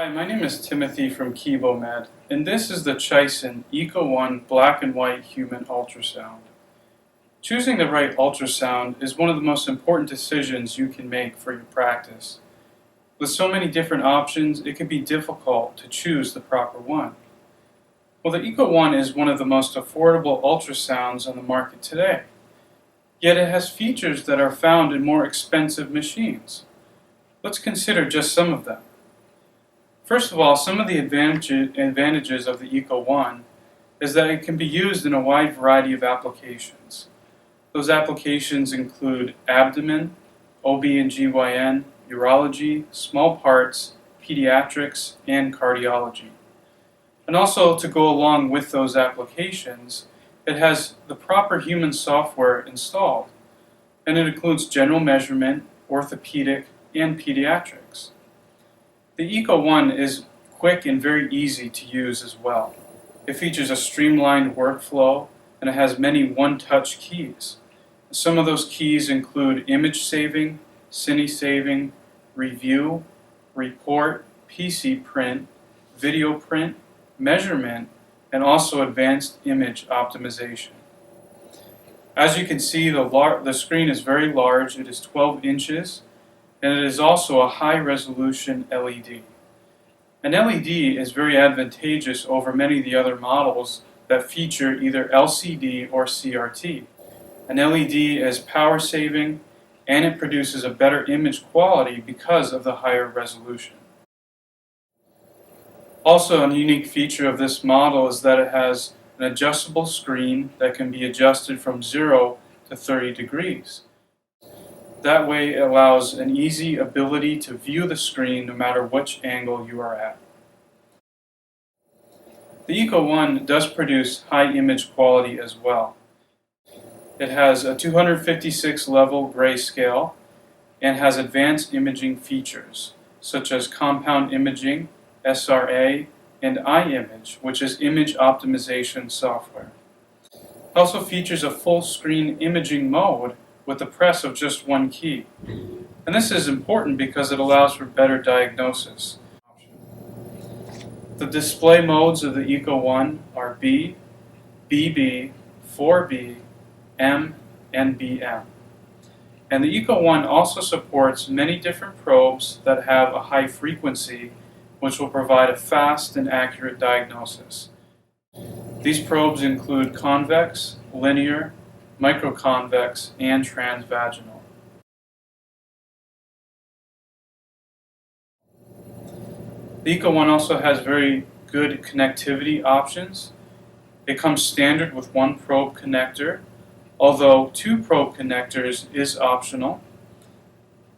Hi, my name is Timothy from KiboMed, and this is the Chison ECO1 black and white human ultrasound. Choosing the right ultrasound is one of the most important decisions you can make for your practice. With so many different options, it can be difficult to choose the proper one. Well, the ECO1 is one of the most affordable ultrasounds on the market today, yet it has features that are found in more expensive machines. Let's consider just some of them. First of all, some of the advantages of the ECO1 is that it can be used in a wide variety of applications. Those applications include abdomen, OB/GYN, urology, small parts, pediatrics, and cardiology. And also, to go along with those applications, it has the proper human software installed, and it includes general measurement, orthopedic, and pediatrics. The ECO1 is quick and very easy to use as well. It features a streamlined workflow and it has many one-touch keys. Some of those keys include image saving, cine saving, review, report, PC print, video print, measurement, and also advanced image optimization. As you can see, the screen is very large. It is 12 inches. And it is also a high-resolution LED. An LED is very advantageous over many of the other models that feature either LCD or CRT. An LED is power-saving and it produces a better image quality because of the higher resolution. Also, a unique feature of this model is that it has an adjustable screen that can be adjusted from 0 to 30 degrees. That way it allows an easy ability to view the screen no matter which angle you are at. The ECO1 does produce high image quality as well. It has a 256 level grayscale and has advanced imaging features such as compound imaging, SRA, and iImage, which is image optimization software. It also features a full screen imaging mode with the press of just one key. And this is important because it allows for better diagnosis. The display modes of the ECO1 are B, BB, 4B, M, and BM. And the ECO1 also supports many different probes that have a high frequency, which will provide a fast and accurate diagnosis. These probes include convex, linear, microconvex, and transvaginal. The ECO1 also has very good connectivity options. It comes standard with one probe connector, although 2 probe connectors is optional.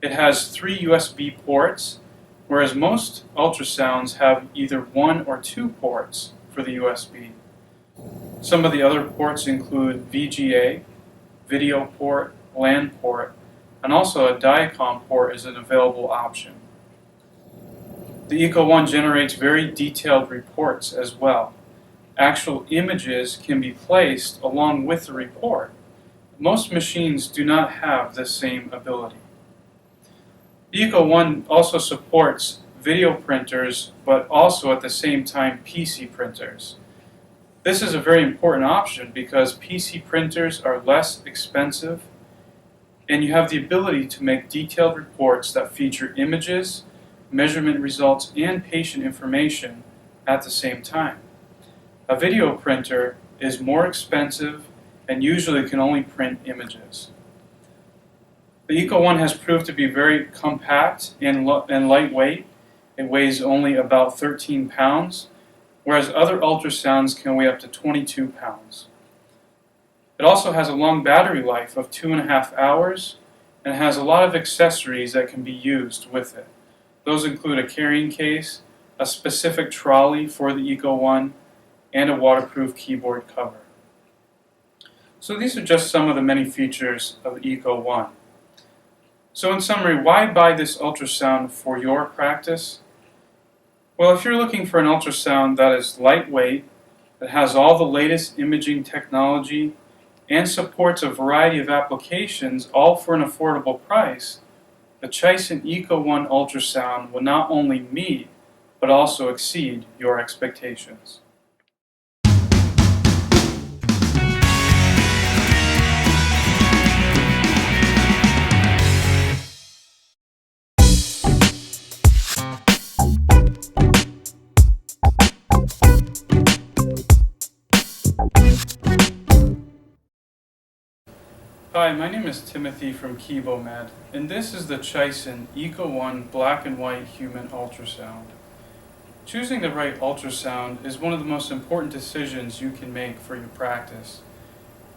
It has 3 USB ports, whereas most ultrasounds have either 1 or 2 ports for the USB. Some of the other ports include VGA, video port, LAN port, and also a Diacom port is an available option. The ECO1 generates very detailed reports as well. Actual images can be placed along with the report. Most machines do not have this same ability. The ECO1 also supports video printers, but also at the same time PC printers. This is a very important option because PC printers are less expensive and you have the ability to make detailed reports that feature images, measurement results, and patient information at the same time. A video printer is more expensive and usually can only print images. The ECO1 has proved to be very compact and lightweight. It weighs only about 13 pounds. Whereas other ultrasounds can weigh up to 22 pounds. It also has a long battery life of 2.5 hours and has a lot of accessories that can be used with it. Those include a carrying case, a specific trolley for the ECO1, and a waterproof keyboard cover. So these are just some of the many features of the ECO1. So in summary, why buy this ultrasound for your practice? Well, if you're looking for an ultrasound that is lightweight, that has all the latest imaging technology, and supports a variety of applications, all for an affordable price, the Chison ECO1 ultrasound will not only meet, but also exceed your expectations. Hi, my name is Timothy from KiboMed, and this is the Chison ECO1 black and white human ultrasound. Choosing the right ultrasound is one of the most important decisions you can make for your practice.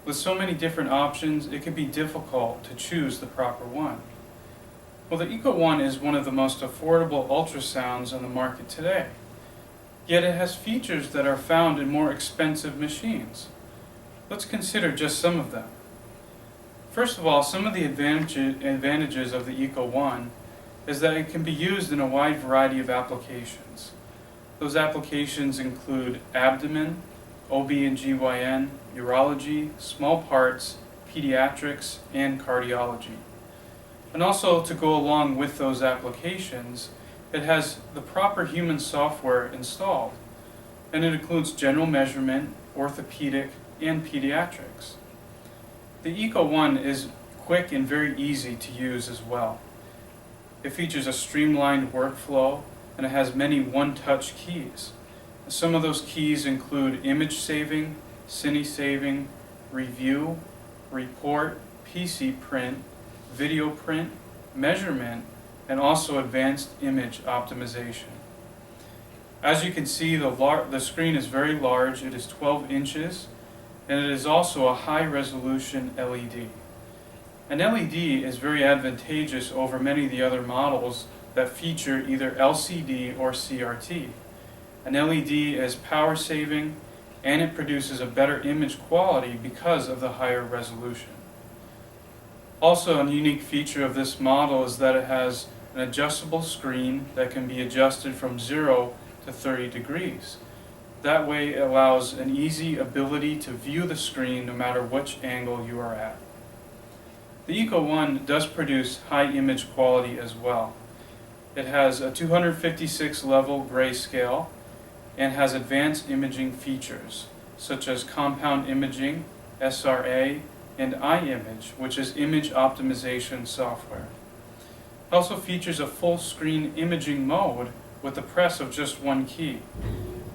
With so many different options, it can be difficult to choose the proper one. Well, the ECO1 is one of the most affordable ultrasounds on the market today, yet it has features that are found in more expensive machines. Let's consider just some of them. First of all, some of the advantages of the ECO1 is that it can be used in a wide variety of applications. Those applications include abdomen, OB/GYN, urology, small parts, pediatrics, and cardiology. And also, to go along with those applications, it has the proper human software installed, and it includes general measurement, orthopedic, and pediatrics. The ECO1 is quick and very easy to use as well. It features a streamlined workflow, and it has many one-touch keys. Some of those keys include image saving, cine saving, review, report, PC print, video print, measurement, and also advanced image optimization. As you can see, the screen is very large. It is 12 inches. And it is also a high-resolution LED. An LED is very advantageous over many of the other models that feature either LCD or CRT. An LED is power-saving, and it produces a better image quality because of the higher resolution. Also, a unique feature of this model is that it has an adjustable screen that can be adjusted from 0 to 30 degrees. That way it allows an easy ability to view the screen no matter which angle you are at. The ECO1 does produce high image quality as well. It has a 256 level grayscale and has advanced imaging features such as compound imaging, SRA, and iImage, which is image optimization software. It also features a full screen imaging mode with the press of just one key.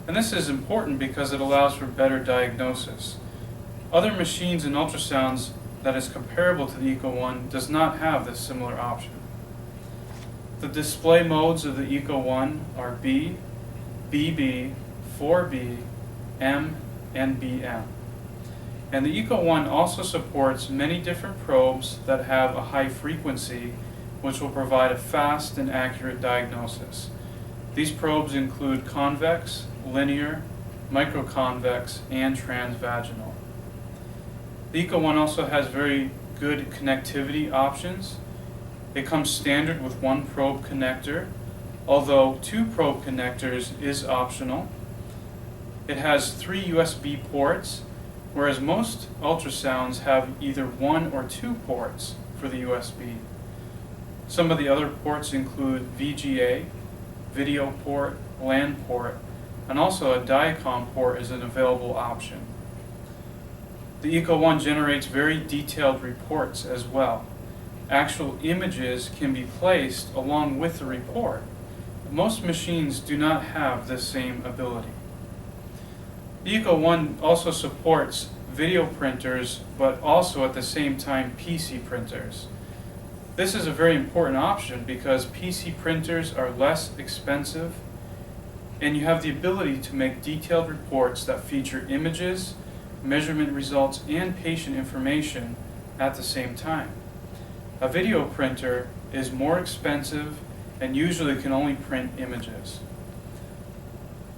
And this is important because it allows for better diagnosis. Other machines and ultrasounds that is comparable to the ECO1 does not have this similar option. The display modes of the ECO1 are B, BB, 4B, M, and BM. And the ECO1 also supports many different probes that have a high frequency, which will provide a fast and accurate diagnosis. These probes include convex, linear, microconvex, and transvaginal. The ECO1 also has very good connectivity options. It comes standard with one probe connector, although 2 probe connectors is optional. It has 3 USB ports, whereas most ultrasounds have either 1 or 2 ports for the USB. Some of the other ports include VGA, video port, LAN port, and also a Diacom port is an available option. The ECO1 generates very detailed reports as well. Actual images can be placed along with the report. Most machines do not have this same ability. The ECO1 also supports video printers, but also at the same time PC printers. This is a very important option because PC printers are less expensive, and you have the ability to make detailed reports that feature images, measurement results, and patient information at the same time. A video printer is more expensive and usually can only print images.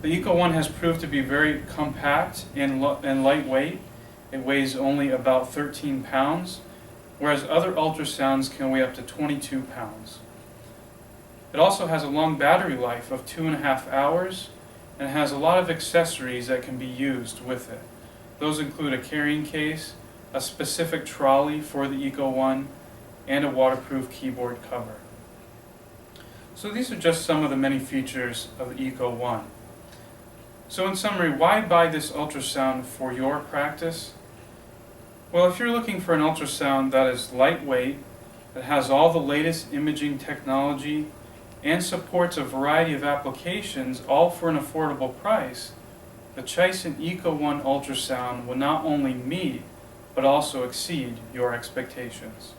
The ECO1 has proved to be very compact and lightweight. It weighs only about 13 pounds, whereas other ultrasounds can weigh up to 22 pounds. It also has a long battery life of 2.5 hours and has a lot of accessories that can be used with it. Those include a carrying case, a specific trolley for the ECO1, and a waterproof keyboard cover. So these are just some of the many features of the ECO1. So in summary, why buy this ultrasound for your practice? Well, if you're looking for an ultrasound that is lightweight, that has all the latest imaging technology, and supports a variety of applications, all for an affordable price, the Chison ECO1 ultrasound will not only meet, but also exceed your expectations.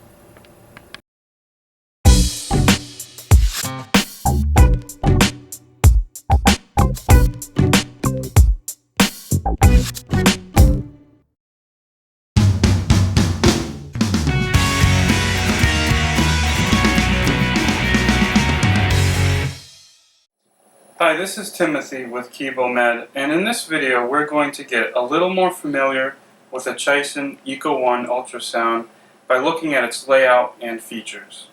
Hi, this is Timothy with KiboMed, and in this video we're going to get a little more familiar with the Chison ECO1 ultrasound by looking at its layout and features.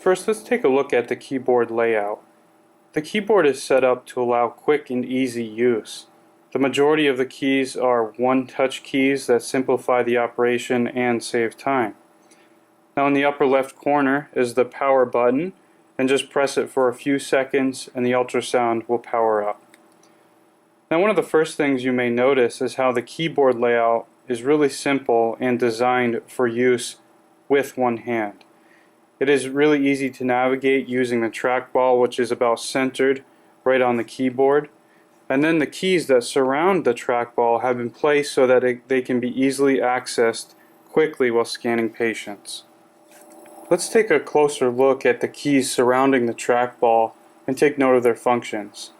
First, let's take a look at the keyboard layout. The keyboard is set up to allow quick and easy use. The majority of the keys are one-touch keys that simplify the operation and save time. Now in the upper left corner is the power button, and just press it for a few seconds and the ultrasound will power up. Now one of the first things you may notice is how the keyboard layout is really simple and designed for use with one hand. It is really easy to navigate using the trackball, which is about centered right on the keyboard. And then the keys that surround the trackball have been placed so that they can be easily accessed quickly while scanning patients. Let's take a closer look at the keys surrounding the trackball and take note of their functions.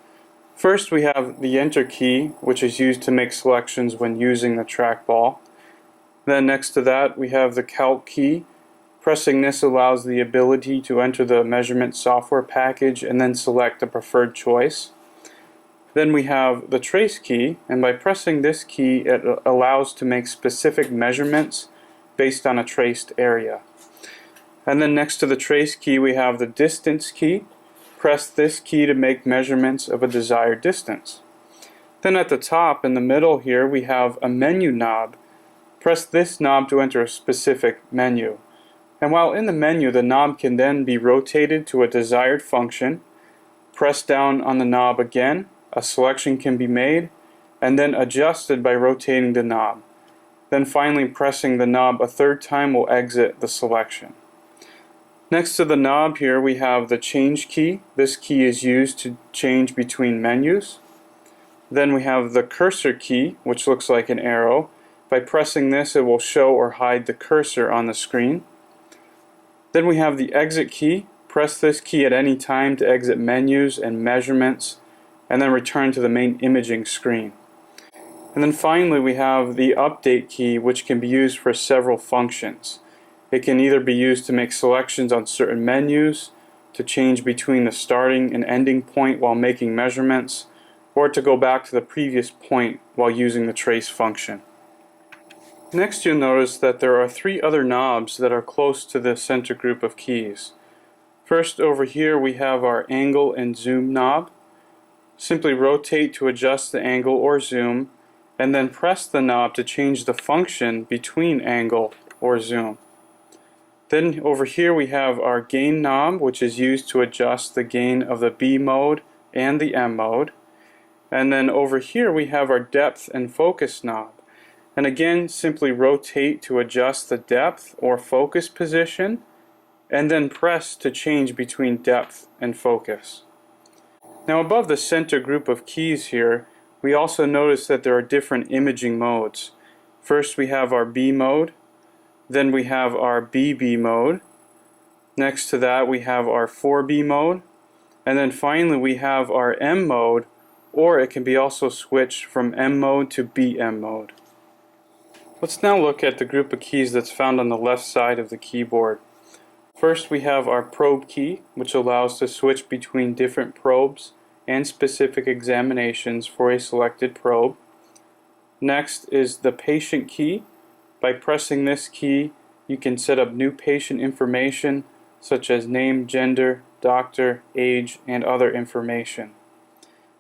First, we have the Enter key, which is used to make selections when using the trackball. Then next to that, we have the Calc key. Pressing this allows the ability to enter the measurement software package and then select a preferred choice. Then we have the Trace key, and by pressing this key, it allows to make specific measurements based on a traced area. And then next to the Trace key we have the Distance key. Press this key to make measurements of a desired distance. Then at the top in the middle here we have a menu knob. Press this knob to enter a specific menu. And while in the menu, the knob can then be rotated to a desired function. Press down on the knob again, a selection can be made, and then adjusted by rotating the knob. Then finally pressing the knob a third time will exit the selection. Next to the knob here we have the Change key. This key is used to change between menus. Then we have the Cursor key, which looks like an arrow. By pressing this it will show or hide the cursor on the screen. Then we have the Exit key. Press this key at any time to exit menus and measurements, and then return to the main imaging screen. And then finally we have the Update key, which can be used for several functions. It can either be used to make selections on certain menus, to change between the starting and ending point while making measurements, or to go back to the previous point while using the trace function. Next you'll notice that there are three other knobs that are close to the center group of keys. First over here we have our Angle and Zoom knob. Simply rotate to adjust the angle or zoom, and then press the knob to change the function between angle or zoom. Then over here we have our Gain knob, which is used to adjust the gain of the B mode and the M mode. And then over here we have our Depth and Focus knob. And again, simply rotate to adjust the depth or focus position, and then press to change between depth and focus. Now above the center group of keys here, we also notice that there are different imaging modes. First we have our B mode. Then we have our BB mode. Next to that we have our 4B mode. And then finally we have our M mode, or it can be also switched from M mode to BM mode. Let's now look at the group of keys that's found on the left side of the keyboard. First we have our Probe key, which allows to switch between different probes and specific examinations for a selected probe. Next is the Patient key. By pressing this key, you can set up new patient information such as name, gender, doctor, age, and other information.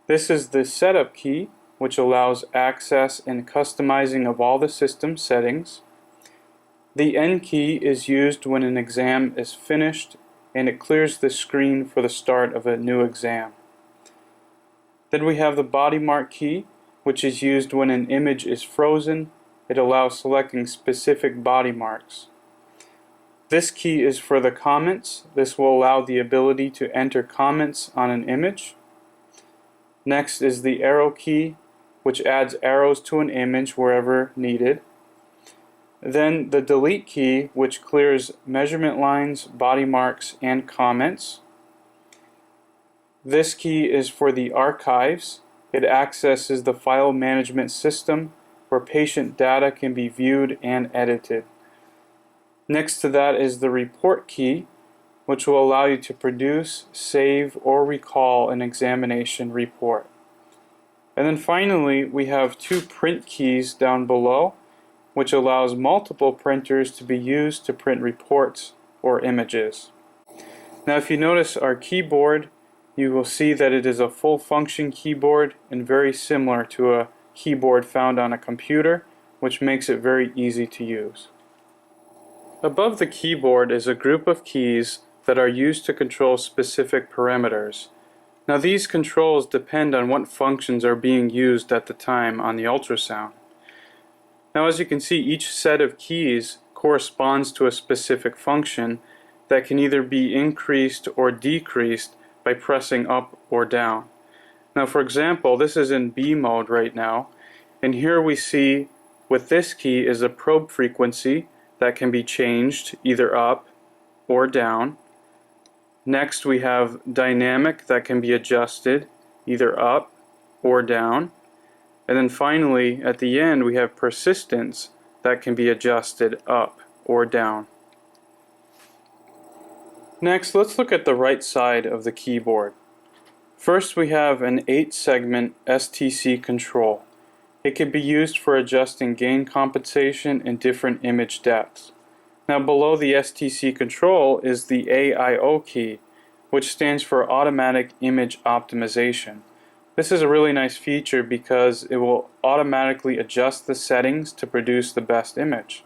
This is the Setup key, which allows access and customizing of all the system settings. The End key is used when an exam is finished and it clears the screen for the start of a new exam. Then we have the body mark key, which is used when an image is frozen. It allows selecting specific body marks. This key is for the comments. This will allow the ability to enter comments on an image. Next is the arrow key, which adds arrows to an image wherever needed. Then the delete key, which clears measurement lines, body marks, and comments. This key is for the archives. It accesses the file management system where patient data can be viewed and edited. Next to that is the report key, which will allow you to produce, save, or recall an examination report. And then finally, we have two print keys down below, which allows multiple printers to be used to print reports or images. Now if you notice our keyboard, you will see that it is a full function keyboard and very similar to a keyboard found on a computer, which makes it very easy to use. Above the keyboard is a group of keys that are used to control specific parameters. Now these controls depend on what functions are being used at the time on the ultrasound. Now as you can see, each set of keys corresponds to a specific function that can either be increased or decreased by pressing up or down. Now for example, this is in B mode right now, and here we see with this key is a probe frequency that can be changed either up or down. Next we have dynamic that can be adjusted either up or down. And then finally at the end we have persistence that can be adjusted up or down. Next, let's look at the right side of the keyboard. First we have an 8-segment STC control. It can be used for adjusting gain compensation and different image depths. Now below the STC control is the AIO key, which stands for Automatic Image Optimization. This is a really nice feature because it will automatically adjust the settings to produce the best image.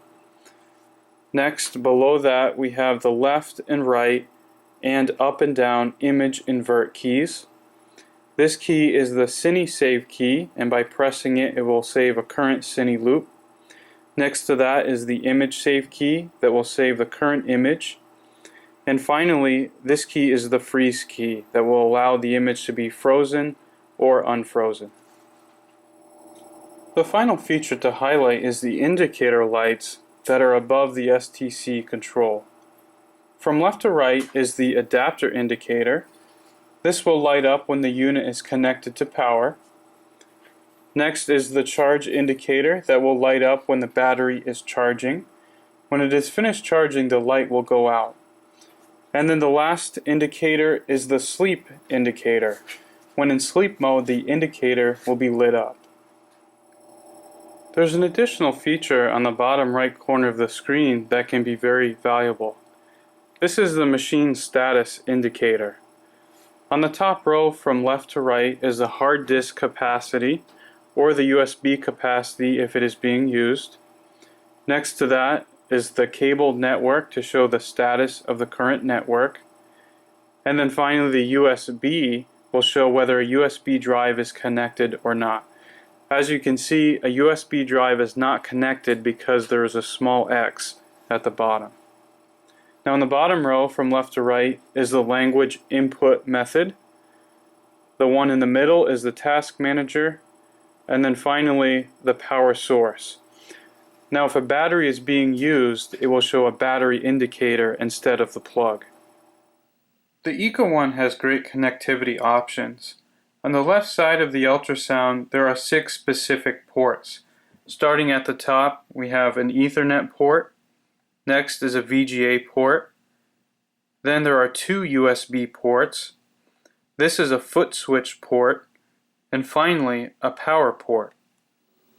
Next, below that we have the left and right and up and down image invert keys. This key is the Cine Save key, and by pressing it, it will save a current Cine loop. Next to that is the Image Save key that will save the current image. And finally, this key is the Freeze key that will allow the image to be frozen or unfrozen. The final feature to highlight is the indicator lights that are above the STC control. From left to right is the adapter indicator. This will light up when the unit is connected to power. Next is the charge indicator that will light up when the battery is charging. When it is finished charging, the light will go out. And then the last indicator is the sleep indicator. When in sleep mode, the indicator will be lit up. There's an additional feature on the bottom right corner of the screen that can be very valuable. This is the machine status indicator. On the top row from left to right is the hard disk capacity or the USB capacity if it is being used. Next to that is the cable network to show the status of the current network. And then finally the USB will show whether a USB drive is connected or not. As you can see, a USB drive is not connected because there is a small X at the bottom. Now in the bottom row from left to right is the language input method. The one in the middle is the task manager, and then finally the power source. Now if a battery is being used, it will show a battery indicator instead of the plug. The ECO1 has great connectivity options. On the left side of the ultrasound there are 6 specific ports. Starting at the top we have an Ethernet port. Next is a VGA port. Then there are 2 USB ports. This is a foot switch port. And finally, a power port.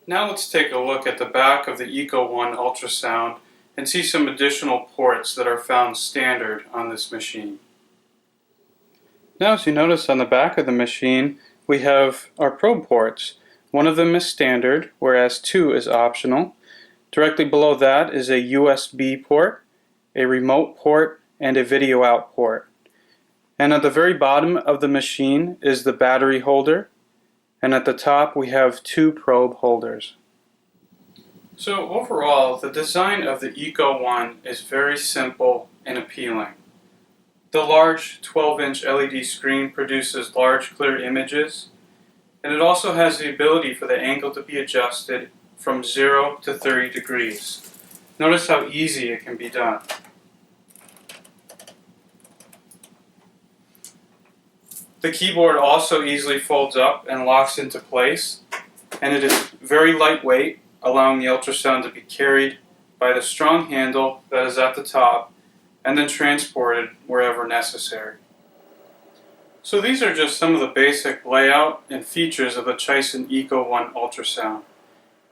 Now let's take a look at the back of the ECO1 ultrasound and see some additional ports that are found standard on this machine. Now as you notice on the back of the machine, we have our probe ports. One of them is standard, whereas 2 is optional. Directly below that is a USB port, a remote port, and a video out port. And at the very bottom of the machine is the battery holder, and at the top we have 2 probe holders. So overall, the design of the ECO1 is very simple and appealing. The large 12-inch LED screen produces large clear images, and it also has the ability for the angle to be adjusted from 0 to 30 degrees. Notice how easy it can be done. The keyboard also easily folds up and locks into place, and it is very lightweight, allowing the ultrasound to be carried by the strong handle that is at the top and then transported wherever necessary. So these are just some of the basic layout and features of the Chison ECO1 ultrasound.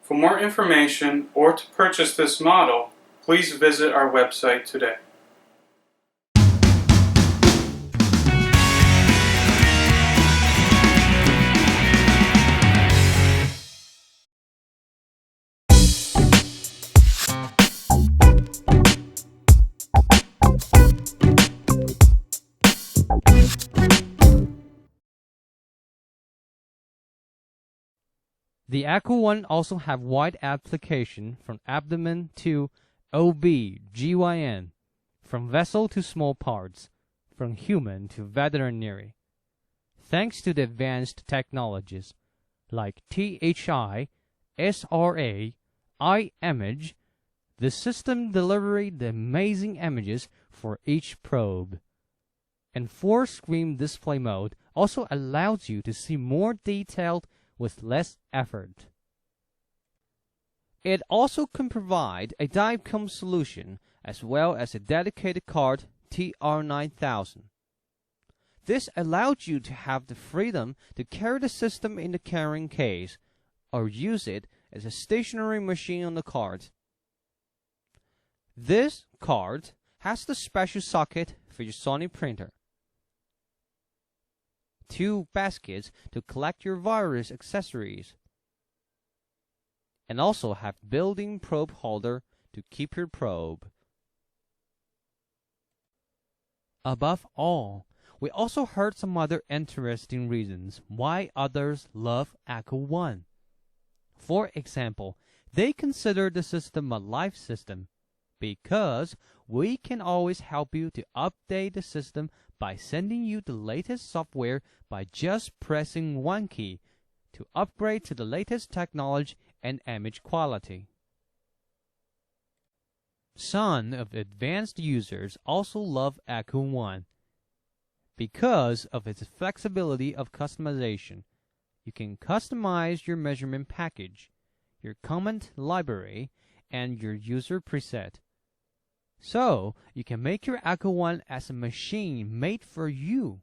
For more information or to purchase this model, please visit our website today. The ECO1 also have wide application from abdomen to OB/GYN, from vessel to small parts, from human to veterinary. Thanks to the advanced technologies like THI, SRA, iMage, the system delivers the amazing images for each probe. And 4-screen display mode also allows you to see more detailed with less effort. It also can provide a DICOM solution as well as a dedicated card TR9000. This allows you to have the freedom to carry the system in the carrying case or use it as a stationary machine on the card. This card has the special socket for your Sony printer, 2 baskets to collect your virus accessories, and also have built-in probe holder to keep your probe. Above all, we also heard some other interesting reasons why others love ECO1. For example, they consider the system a life system because we can always help you to update the system by sending you the latest software by just pressing one key to upgrade to the latest technology and image quality. Some of the advanced users also love ECO1 because of its flexibility of customization. You can customize your measurement package, your comment library, and your user preset. So, you can make your ECO1 as a machine made for you.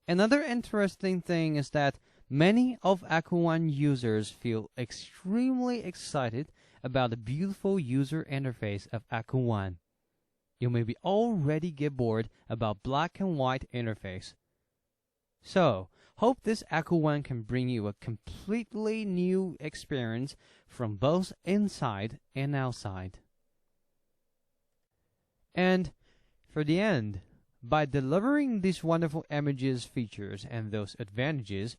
Another interesting thing is that many of ECO1 users feel extremely excited about the beautiful user interface of ECO1. You may be already get bored about black and white interface. So, hope this ECO1 can bring you a completely new experience from both inside and outside. And for the end, by delivering these wonderful images, features, and those advantages,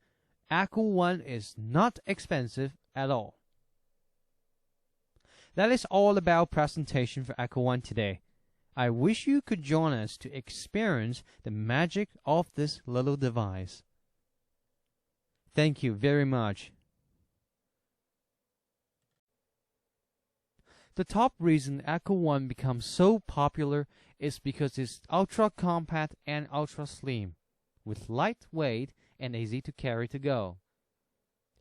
ECO1 is not expensive at all. That is all about presentation for ECO1 today. I wish you could join us to experience the magic of this little device. Thank you very much. The top reason ECO1 becomes so popular is because it's ultra compact and ultra slim, with lightweight and easy to carry to go.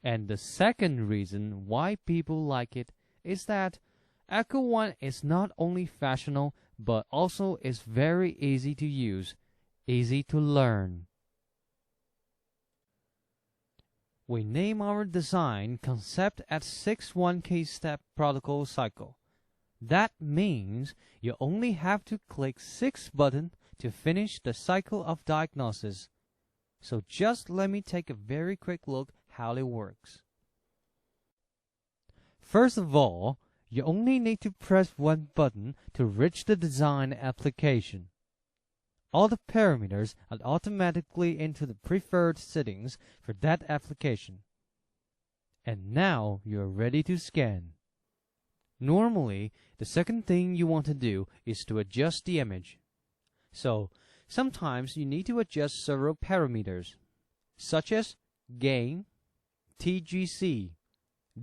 And the second reason why people like it is that ECO1 is not only fashionable but also is very easy to use, easy to learn. We name our design concept at 6-1K step protocol cycle. That means you only have to click 6 buttons to finish the cycle of diagnosis. So just let me take a very quick look how it works. First of all, You only need to press one button to reach the design application. All the parameters are automatically into the preferred settings for that application. And now you're ready to scan. Normally, the second thing you want to do is to adjust the image. So, sometimes you need to adjust several parameters, such as gain, TGC,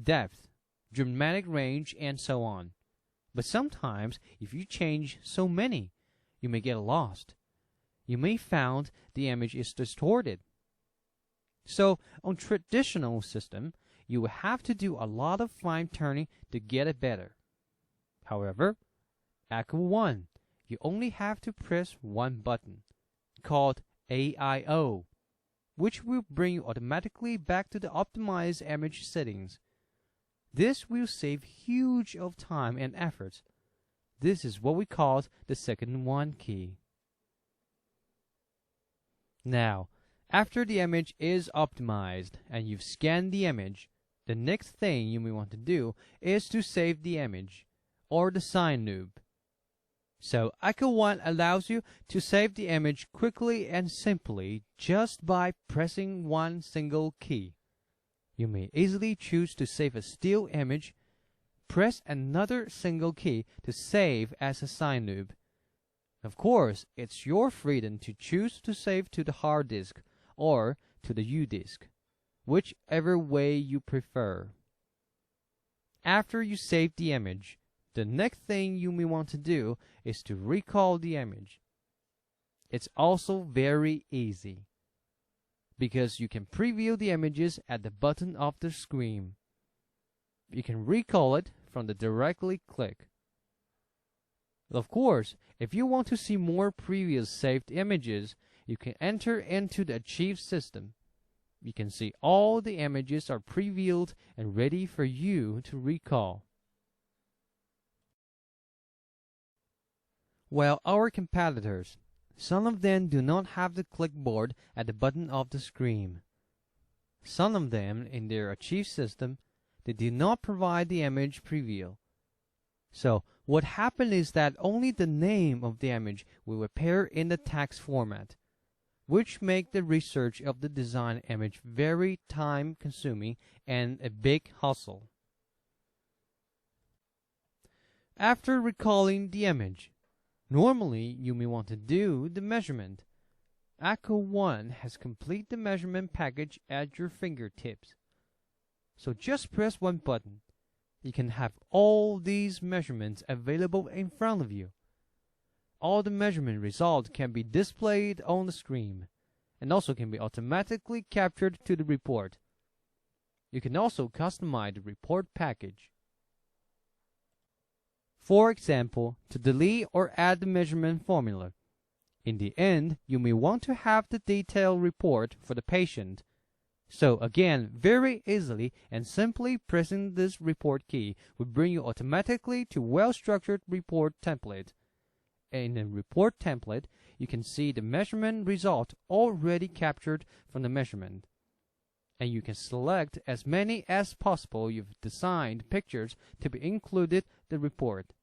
depth, dramatic range, and so on. But sometimes, if you change so many, you may get lost. You may find the image is distorted. So, on traditional system, you will have to do a lot of fine-tuning to get it better. However, ECO1, you only have to press one button, called AIO, which will bring you automatically back to the optimized image settings. This will save huge of time and effort. This is what we call the second one key. Now, after the image is optimized and you've scanned the image, the next thing you may want to do is to save the image, or the sign loop. So ECO1 allows you to save the image quickly and simply just by pressing one single key. You may easily choose to save a still image, press another single key to save as a sign loop. Of course, it's your freedom to choose to save to the hard disk or to the U-disk, whichever way you prefer. After you save the image, the next thing you may want to do is to recall the image. It's also very easy, because you can preview the images at the bottom of the screen. You can recall it from the directly click. Of course, if you want to see more previous saved images, you can enter into the Achieve system. You can see all the images are previewed and ready for you to recall. While our competitors, some of them do not have the clipboard at the bottom of the screen. Some of them, in their Achieve system, they do not provide the image preview. So, what happens is that only the name of the image will appear in the text format, which make the research of the design image very time-consuming and a big hassle. After recalling the image, normally you may want to do the measurement. ECO1 has complete the measurement package at your fingertips. So just press one button. You can have all these measurements available in front of you. All the measurement results can be displayed on the screen and also can be automatically captured to the report. You can also customize the report package. For example, to delete or add the measurement formula. In the end, you may want to have the detailed report for the patient. So again, very easily and simply pressing this report key will bring you automatically to well-structured report template. In the report template, you can see the measurement result already captured from the measurement. And you can select as many as possible you've designed pictures to be included in the report.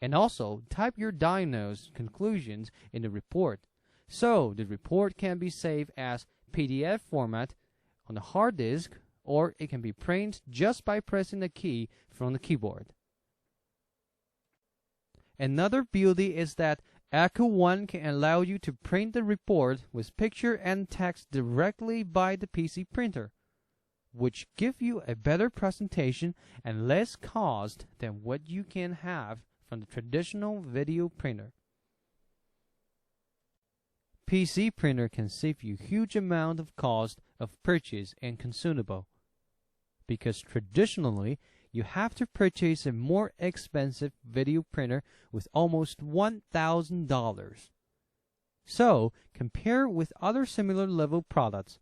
And also type your diagnosed conclusions in the report. So the report can be saved as PDF format on the hard disk, or it can be printed just by pressing the key from the keyboard. Another beauty is that ECO1 can allow you to print the report with picture and text directly by the PC printer, which give you a better presentation and less cost than what you can have from the traditional video printer. PC printer can save you huge amount of cost of purchase and consumable, because traditionally you have to purchase a more expensive video printer with almost $1,000. So, compare with other similar level products,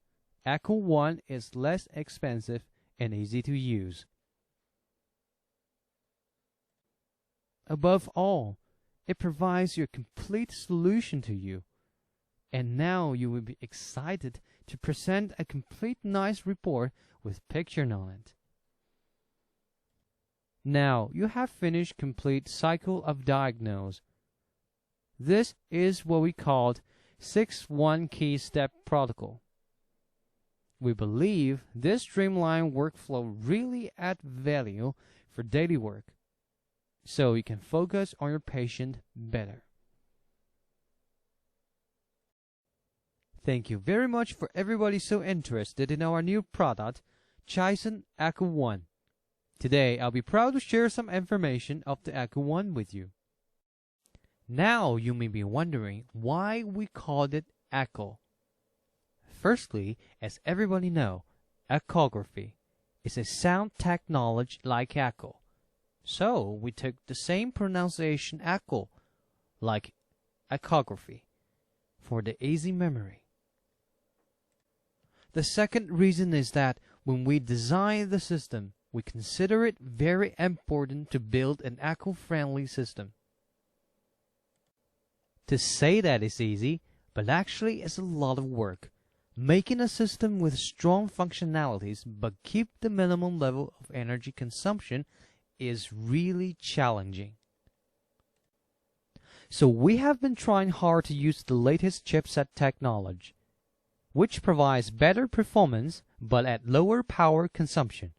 ECO1 is less expensive and easy to use. Above all, it provides your complete solution to you. And now you will be excited to present a complete nice report with picture on it. Now you have finished complete cycle of diagnose. This is what we called 6-1 key step protocol. We believe this streamlined workflow really adds value for daily work, so you can focus on your patient better. Thank you very much for everybody so interested in our new product, Chison ECO1. Today, I'll be proud to share some information of the ECO1 with you. Now, you may be wondering why we called it echo. Firstly, as everybody knows, echography is a sound technology like echo. So, we took the same pronunciation echo, like echography, for the easy memory. The second reason is that when we design the system, we consider it very important to build an echo-friendly system. To say that is easy, but actually it's a lot of work. Making a system with strong functionalities but keep the minimum level of energy consumption is really challenging. So we have been trying hard to use the latest chipset technology, which provides better performance but at lower power consumption.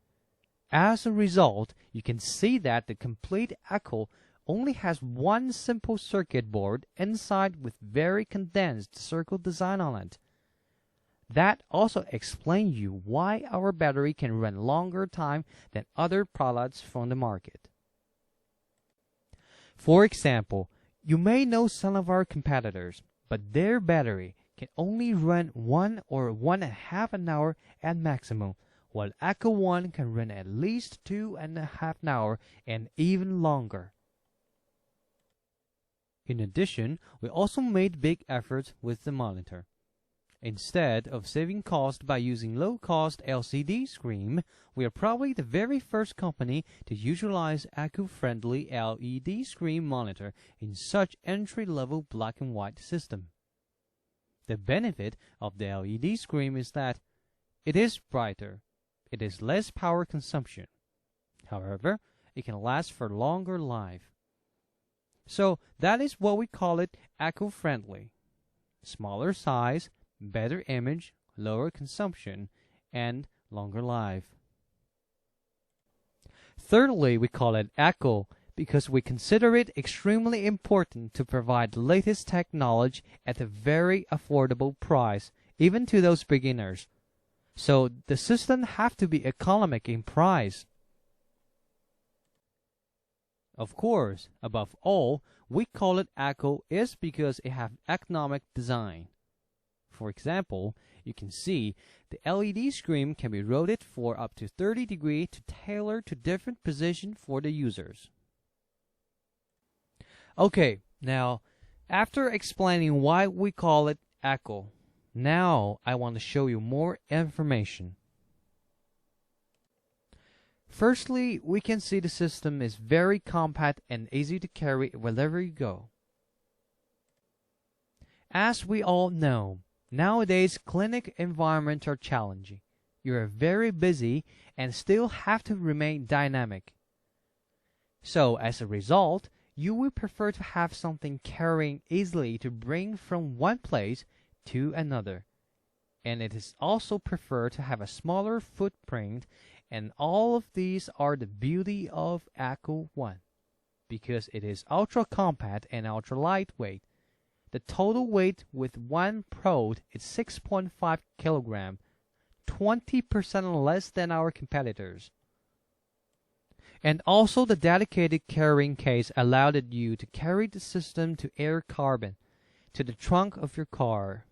As a result, you can see that the complete echo only has one simple circuit board inside with very condensed circle design on it. That also explains you why our battery can run longer time than other products from the market. For example, you may know some of our competitors, but their battery can only run 1 or 1.5 an hour at maximum, while ECO1 can run at least 2.5 an hour and even longer. In addition, we also made big efforts with the monitor. Instead of saving cost by using low-cost LCD screen, we are probably the very first company to utilize eco-friendly LED screen monitor in such entry-level black and white system. The benefit of the LED screen is that it is brighter, it is less power consumption. However, it can last for longer life. So that is what we call it eco-friendly. Smaller size, better image, lower consumption, and longer life. Thirdly, we call it eco because we consider it extremely important to provide the latest technology at a very affordable price, even to those beginners. So the system have to be economic in price. Of course, above all, we call it eco is because it has economic design. For example, you can see the LED screen can be rotated for up to 30 degrees to tailor to different position for the users. Okay, now after explaining why we call it eco, now I want to show you more information. Firstly, we can see the system is very compact and easy to carry wherever you go. As we all know, nowadays clinic environments are challenging. You are very busy and still have to remain dynamic. So as a result, you will prefer to have something carrying easily to bring from one place to another. And it is also preferred to have a smaller footprint, and all of these are the beauty of ECO1 because it is ultra compact and ultra lightweight. The total weight with one probe is 6.5 kilograms, 20% less than our competitors. And also the dedicated carrying case allowed you to carry the system to air carbon, to the trunk of your car.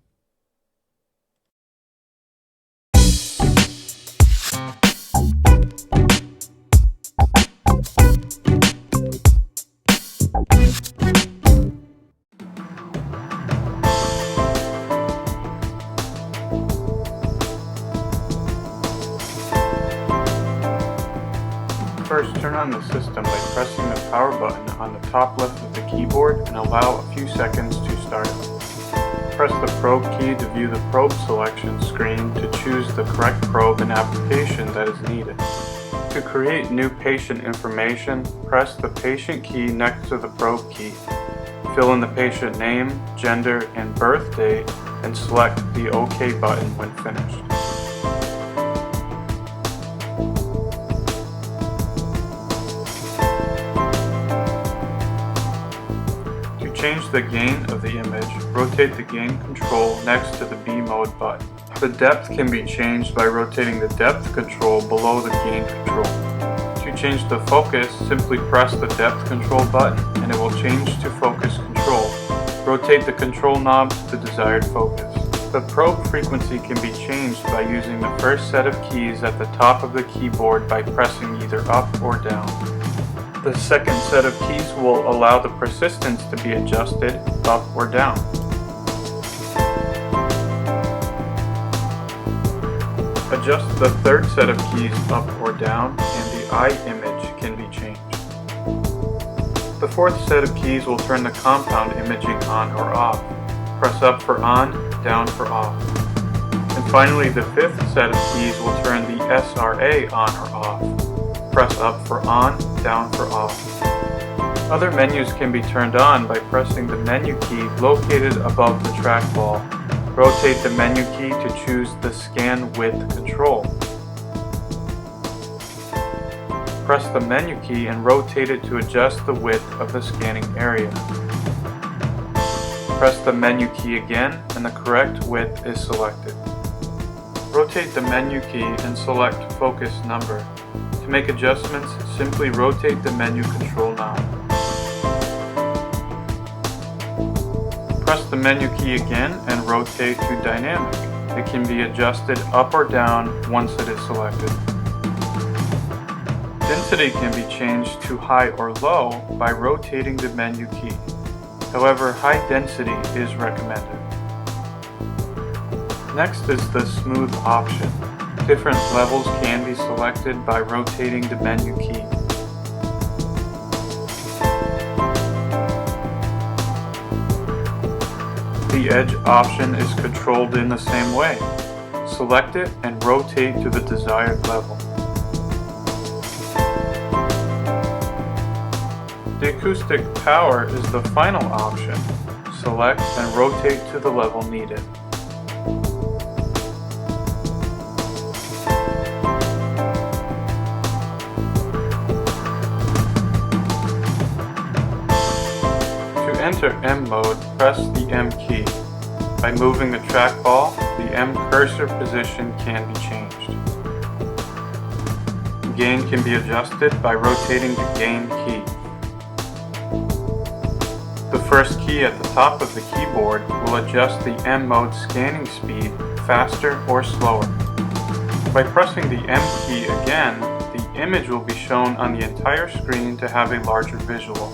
First, turn on the system by pressing the power button on the top left of the keyboard and allow a few seconds to start it. Press the probe key to view the probe selection screen to choose the correct probe and application that is needed. To create new patient information, press the patient key next to the probe key. Fill in the patient name, gender, and birth date, and select the OK button when finished. To change the gain of the image, rotate the gain control next to the B mode button. The depth can be changed by rotating the depth control below the gain control. To change the focus, simply press the depth control button and it will change to focus control. Rotate the control knob to the desired focus. The probe frequency can be changed by using the first set of keys at the top of the keyboard by pressing either up or down. The second set of keys will allow the persistence to be adjusted up or down. Adjust the third set of keys up or down, and the eye image can be changed. The fourth set of keys will turn the compound imaging on or off. Press up for on, down for off. And finally, the fifth set of keys will turn the SRA on or off. Press up for on, down for off. Other menus can be turned on by pressing the menu key located above the trackball. Rotate the menu key to choose the scan width control. Press the menu key and rotate it to adjust the width of the scanning area. Press the menu key again and the correct width is selected. Rotate the menu key and select focus number. To make adjustments, simply rotate the menu control knob. Press the menu key again and rotate to dynamic. It can be adjusted up or down once it is selected. Density can be changed to high or low by rotating the menu key. However, high density is recommended. Next is the smooth option. Different levels can be selected by rotating the menu key. The edge option is controlled in the same way. Select it and rotate to the desired level. The acoustic power is the final option. Select and rotate to the level needed. To enter M mode, press the M key. By moving the trackball, the M cursor position can be changed. Gain can be adjusted by rotating the gain key. The first key at the top of the keyboard will adjust the M mode scanning speed faster or slower. By pressing the M key again, the image will be shown on the entire screen to have a larger visual.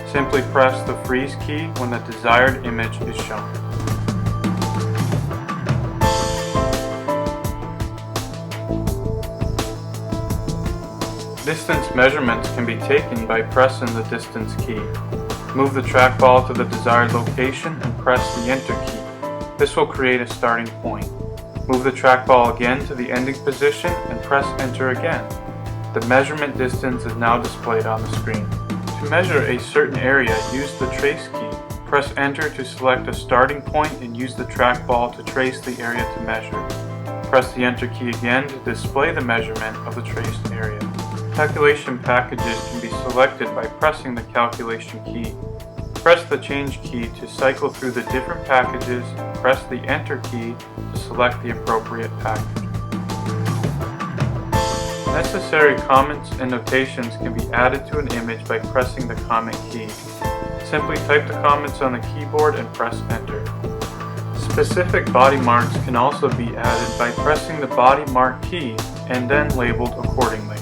Simply press the freeze key when the desired image is shown. Distance measurements can be taken by pressing the distance key. Move the trackball to the desired location and press the enter key. This will create a starting point. Move the trackball again to the ending position and press enter again. The measurement distance is now displayed on the screen. To measure a certain area, use the trace key. Press enter to select a starting point and use the trackball to trace the area to measure. Press the enter key again to display the measurement of the traced area. Calculation packages can be selected by pressing the calculation key. Press the change key to cycle through the different packages. Press the enter key to select the appropriate package. Necessary comments and notations can be added to an image by pressing the comment key. Simply type the comments on the keyboard and press enter. Specific body marks can also be added by pressing the body mark key and then labeled accordingly.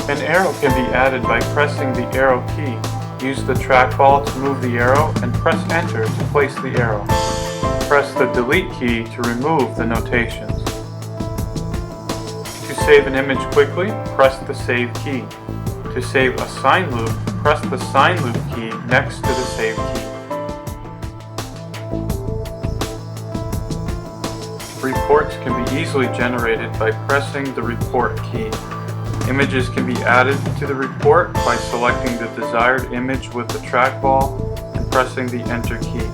An arrow can be added by pressing the arrow key. Use the trackball to move the arrow and press enter to place the arrow. Press the delete key to remove the notations. To save an image quickly, press the save key. To save a sine loop, press the sine loop key next to the save key. Reports can be easily generated by pressing the report key. Images can be added to the report by selecting the desired image with the trackball and pressing the Enter key.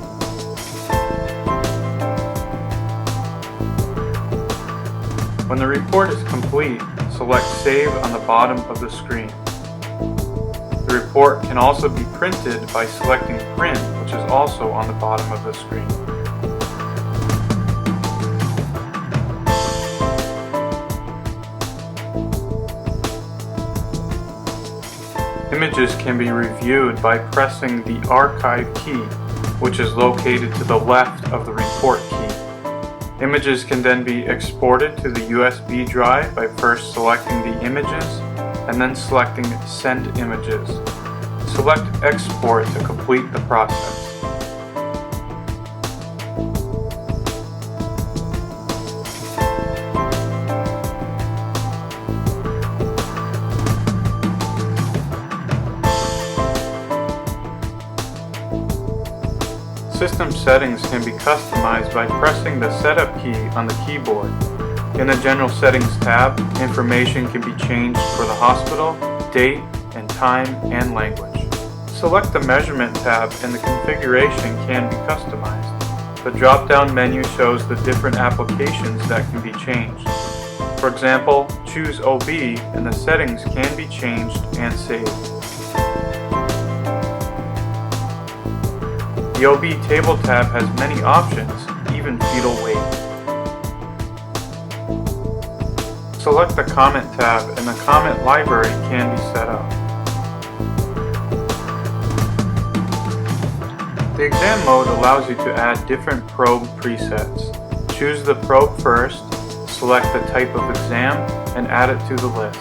When the report is complete, select Save on the bottom of the screen. The report can also be printed by selecting Print, which is also on the bottom of the screen. Images can be reviewed by pressing the Archive key, which is located to the left of the Report key. Images can then be exported to the USB drive by first selecting the images and then selecting Send Images. Select Export to complete the process. System settings can be customized by pressing the Setup key on the keyboard. In the General Settings tab, information can be changed for the hospital, date, and time, and language. Select the Measurement tab and the configuration can be customized. The drop-down menu shows the different applications that can be changed. For example, choose OB and the settings can be changed and saved. The OB Table tab has many options, even fetal weight. Select the Comment tab and the comment library can be set up. The exam mode allows you to add different probe presets. Choose the probe first, select the type of exam, and add it to the list.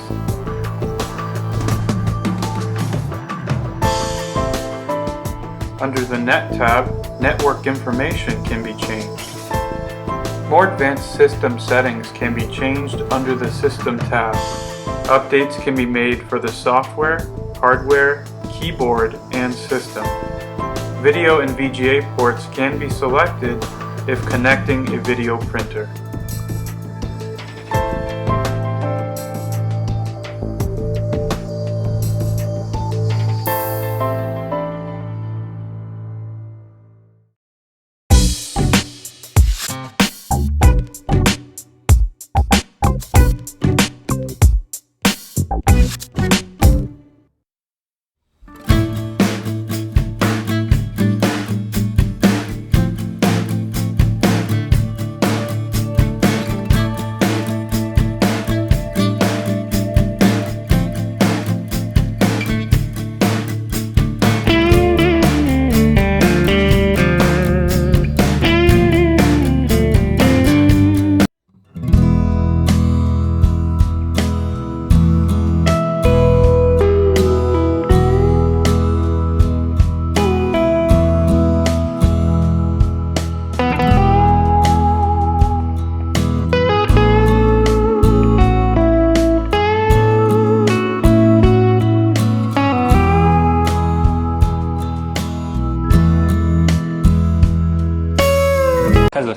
Under the Net tab, network information can be changed. More advanced system settings can be changed under the System tab. Updates can be made for the software, hardware, keyboard, and system. Video and VGA ports can be selected if connecting a video printer.开始。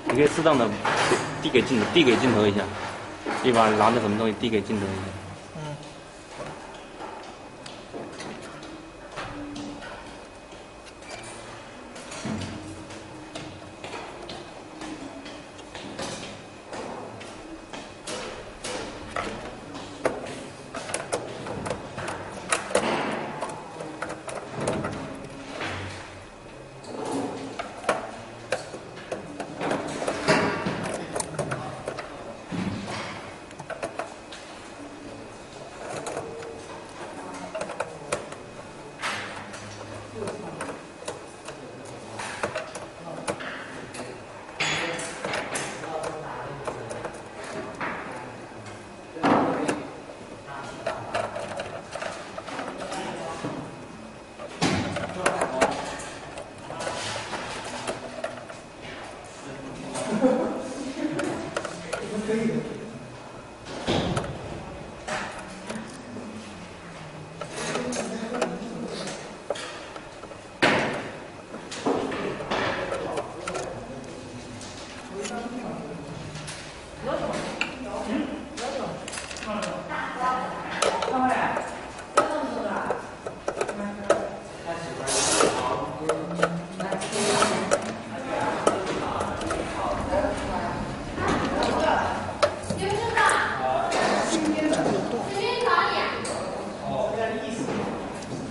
你可以适当的递给镜头一下，一把拿着什么东西递给镜头一下。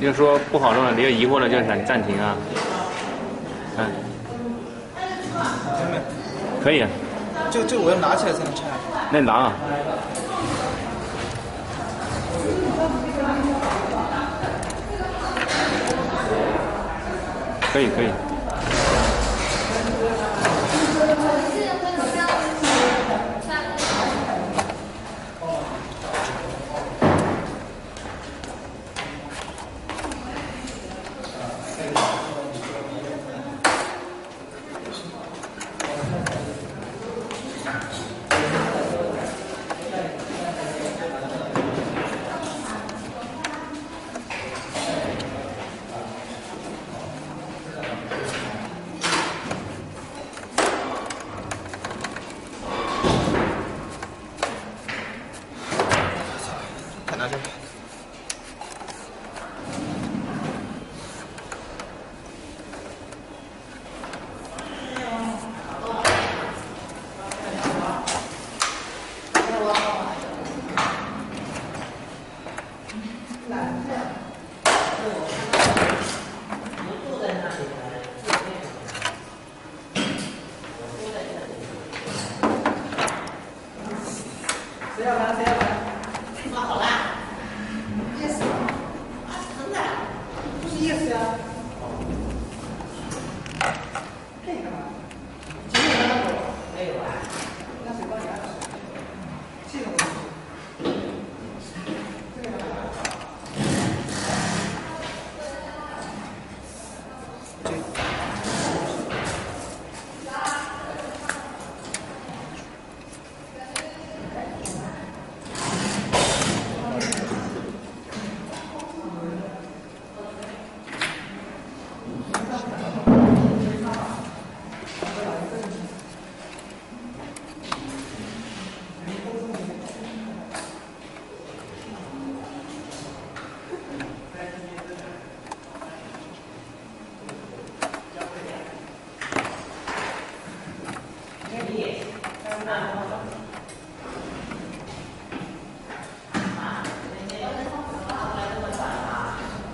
要说不好弄了，你有疑惑了就想暂停啊。嗯，可以啊。这我要拿起来才能拆。那你拿啊。可以可以。拿着。谁要来？谁要来？妈好啦。Yes 啊，疼的，不是 Yes 呀。这个呢？今天拿过没有啊？那谁帮你安排？这个东西。这个呢？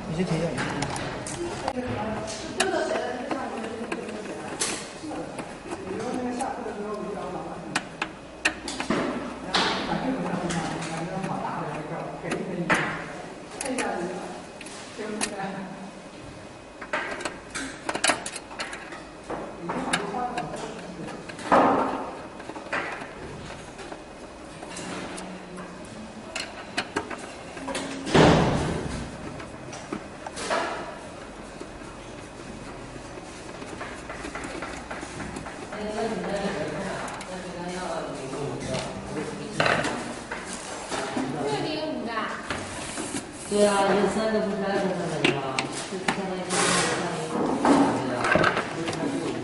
你先停一下，你先停一下。对啊，有3个不是2个上来的吗？就是相当于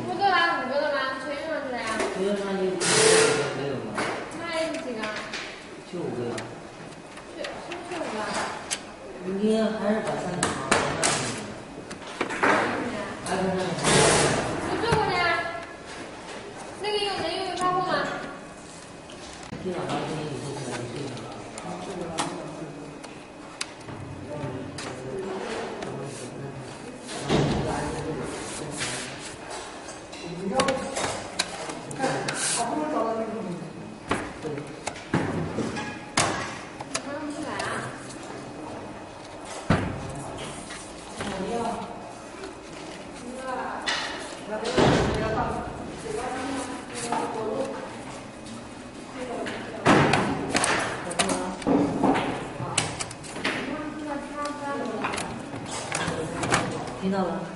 不都来5个了吗？全用上去了呀？不用上去5个没有吗？那有几个？就5个。是5个？你还是把3个放上去。2个上面。我做过的呀。那个能用于发货吗？电脑上可以做出来的这个。听到了。